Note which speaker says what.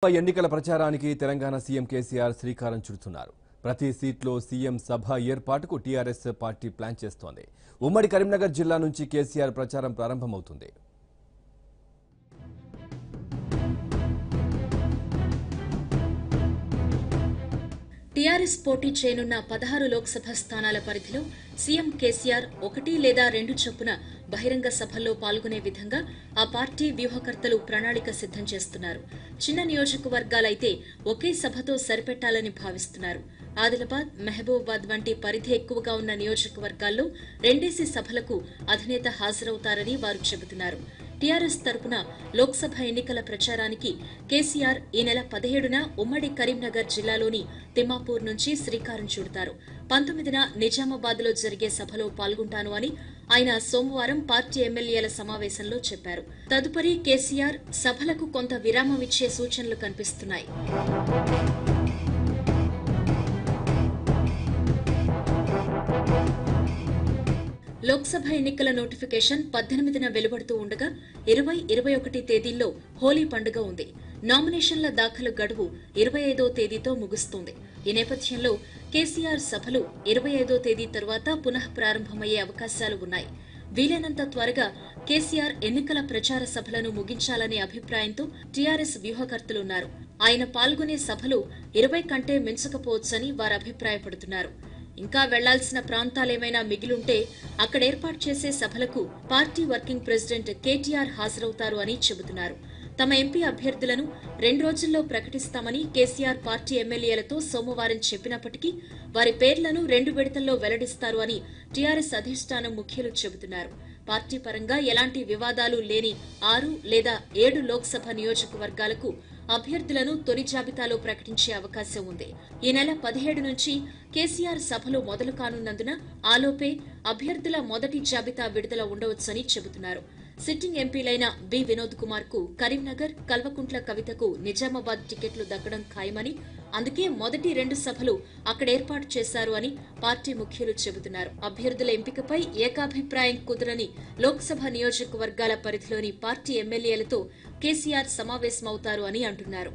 Speaker 1: ఎన్నికల ప్రచారానికి తెలంగాణ సీఎం కేసీఆర్ శ్రీకారం చుడుతున్నారు. ప్రతి సీట్లో సీఎం సభ ఏర్పాటుకు టీఆర్ఎస్ పార్టీ ప్లాన్ చేస్తోంది. ఉమ్మడి కరీంనగర్ జిల్లా నుంచి కేసీఆర్ ప్రచారం ప్రారంభమవుతుంది.
Speaker 2: టీఆర్ఎస్ పోటీ చేయనున్న 16 లోక్సభ స్థానాల పరిధిలో సీఎం కేసీఆర్ 1 లేదా 2 చొప్పున బహిరంగ సభల్లో పాల్గొనే విధంగా ఆ పార్టీ వ్యూహకర్తలు ప్రణాళిక సిద్ధం చేస్తున్నారు. చిన్న నియోజకవర్గాలైతే ఒకే సభతో సరిపెట్టాలని భావిస్తున్నారు. ఆదిలాబాద్, మహబూబాబాద్ వంటి పరిధి ఎక్కువగా ఉన్న నియోజకవర్గాల్లో 2 సభలకు అధినేత హాజరవుతారని వారు చెబుతున్నారు. టీఆర్ఎస్ తరపున లోక్సభ ఎన్నికల ప్రచారానికి కేసీఆర్ ఈ నెల 17న ఉమ్మడి కరీంనగర్ జిల్లాలోని తిమ్మాపూర్ నుంచి శ్రీకారం చుడతారు. 19న నిజామాబాద్లో జరిగే సభలో పాల్గొంటాను అని ఆయన సోమవారం పార్టీ ఎమ్మెల్యేల సమావేశంలో చెప్పారు. తదుపరి కేసీఆర్ సభలకు కొంత విరామం ఇచ్చే సూచనలు కనిపిస్తున్నాయి. లోక్సభ ఎన్నికల నోటిఫికేషన్ 18న వెలువడుతూ ఉండగా 20, 21 తేదీల్లో హోలీ పండుగ ఉంది. నామినేషన్ల దాఖలు గడువు 25వ తేదీతో ముగుస్తుంది. ఈ నేపథ్యంలో కేసీఆర్ సభలు 25వ తేదీ తరువాత పునః ప్రారంభమయ్యే అవకాశాలు ఉన్నాయి. వీలైనంత త్వరగా కేసీఆర్ ఎన్నికల ప్రచార సభలను ముగించాలనే అభిప్రాయంతో టీఆర్ఎస్ వ్యూహకర్తలున్నారు. ఆయన పాల్గొనే సభలు 20 కంటే మించకపోవచ్చని వారు అభిప్రాయపడుతున్నారు. ఇంకా వెళ్లాల్సిన ప్రాంతాలేమైనా మిగిలుంటే అక్కడ ఏర్పాటు చేసే సభలకు పార్టీ వర్కింగ్ ప్రెసిడెంట్ కేటీఆర్ హాజరవుతారు అని చెబుతున్నారు. తమ ఎంపీ అభ్యర్థులను 2 రోజుల్లో ప్రకటిస్తామని కేసీఆర్ పార్టీ ఎమ్మెల్యేలతో సోమవారం చెప్పినప్పటికీ వారి పేర్లను 2 విడతల్లో వెల్లడిస్తారు అని టీఆర్ఎస్ అధిష్టానం ముఖ్యులు చెబుతున్నారు. పార్టీ పరంగా ఎలాంటి వివాదాలు లేని 6 లేదా 7 లోక్సభ నియోజకవర్గాలకు అభ్యర్థులను తొలి జాబితాలో ప్రకటించే అవకాశం ఉంది. ఈ నెల 17 నుంచి కేసీఆర్ సభలు మొదలు కానున్నందున ఆలోపే అభ్యర్థుల మొదటి జాబితా విడుదల ఉండవచ్చని చెబుతున్నారు. సిట్టింగ్ ఎంపీలైన బి వినోద్ కుమార్ కు కరీంనగర్, కల్వకుంట్ల కవితకు నిజామాబాద్ టికెట్లు దక్కడం ఖాయమని, అందుకే మొదటి 2 సభలు అక్కడ ఏర్పాటు చేశారు అని పార్టీ ముఖ్యులు చెబుతున్నారు. అభ్యర్థుల ఎంపికపై ఏకాభిప్రాయం కుదరని లోక్సభ నియోజకవర్గాల పరిధిలోని పార్టీ ఎమ్మెల్యేలతో కేసీఆర్ సమావేశమవుతారు అని అంటున్నారు.